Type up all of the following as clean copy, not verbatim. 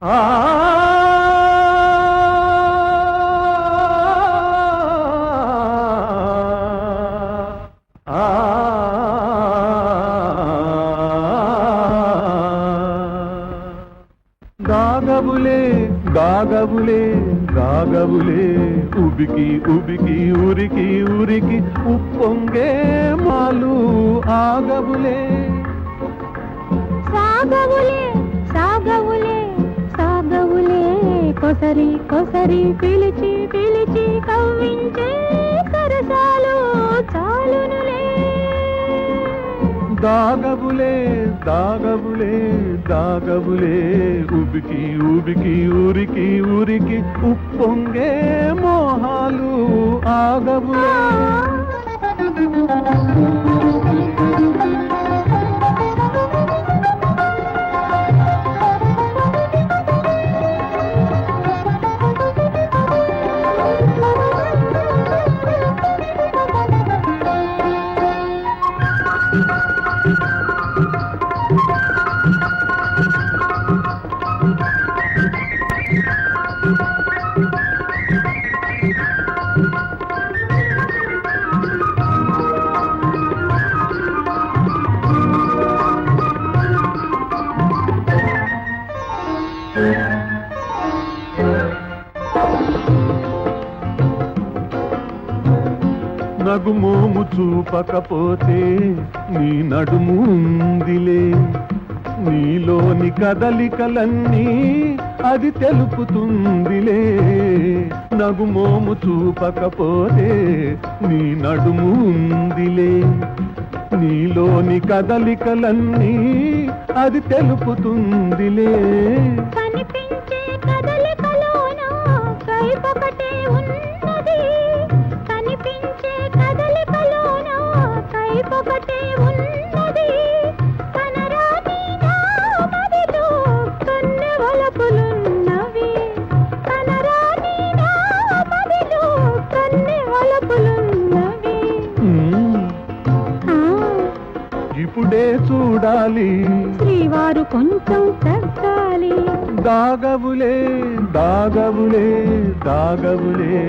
ఆ గాగబులే గాగబులే గాగబులే ఉబికి ఉబికి ఉరికి ఉరికి ఉప్పొంగే మాలు ఆగబులే సాగవులే సాగవులే సాగవులే కొసరి కొసరి పిలిచి పిలిచి కవ్వించే సరసాలు చాలునులే దాగబులే దాగబులే దాగబులే ఉబికి ఉబికి ఉరికి ఉరికి ఉప్పొంగే మోహాలు ఆగబులే నగుమోము చూపకపోతే నీ నడుము ఉందిలే నీలోని కదలికలన్నీ అది తెలుపుతుందిలే నగుమోము చూపకపోతే నీ నడుము ఉందిలే నీలోని కదలికలన్నీ అది తెలుపుతుందిలే కనిపించే కదలికలోన కైపొకటే ఉన్నది కనిపించే కదలికలోన కైపొకటే ఉన్నది కనరాని నా మదిలో కన్నె వలపులున్నవి కనరాని నా మదిలో కన్నె వలపులున్నవి ఇప్పుడే చూడాలి శ్రీవారు కొంచెం తగ్గాలి దాగబులే దాగబులే దాగబులే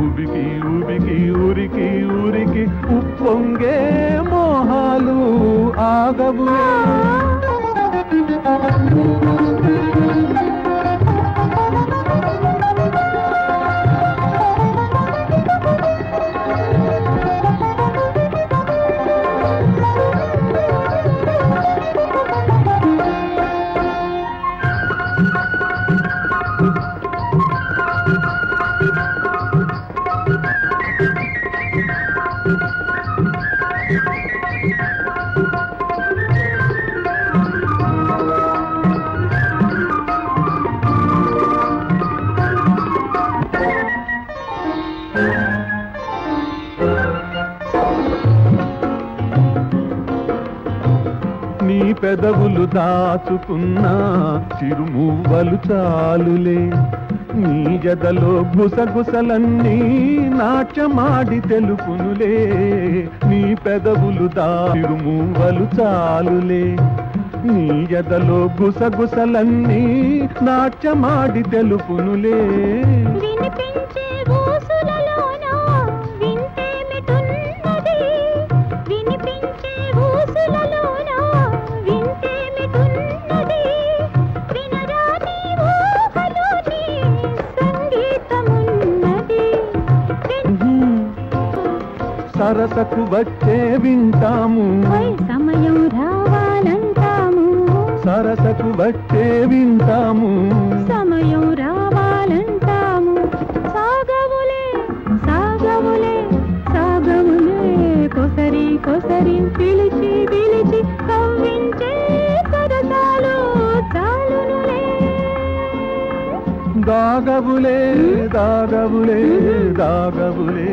ఉబికి ఉబికి ఉరికి ఉరికి ఉప్పొంగే మోహాలు ఆగబులే నీ పెదవులు దాచుకున్న చిరుమువ్వలు చాలులే నీ జదలో గుసగుసలన్నీ నాట్యమాడి తెలుపునులే నీ పెదవులు చిరుమువ్వలు చాలులే నీ జదలో గుసగుసలన్నీ నాట్యమాడి తెలుపునులే వినిపించే ఊసులలోన వింటేమిటున్నది వినిపించే ఊసులలోన వింటేమిటున్నది వినరాని ఊహలోని సంగీతమున్నది సరసకు వచ్చే వింటాము సమయం రావాలంటాము సరసకు వచ్చే వింటాము సమయం రావాలంటాము సాగవులే సాగవులే సాగవులే కొసరి కొసరి పిలిచి పిలిచి కవ్వించే సరసాలు చాలునులే దాగబులే దాగబులే దాగబులే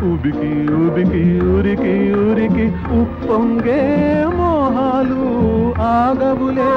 ఉబికి ఉబికి ఉరికి ఉరికి ఉప్పొంగే మోహాలు ఆగబులే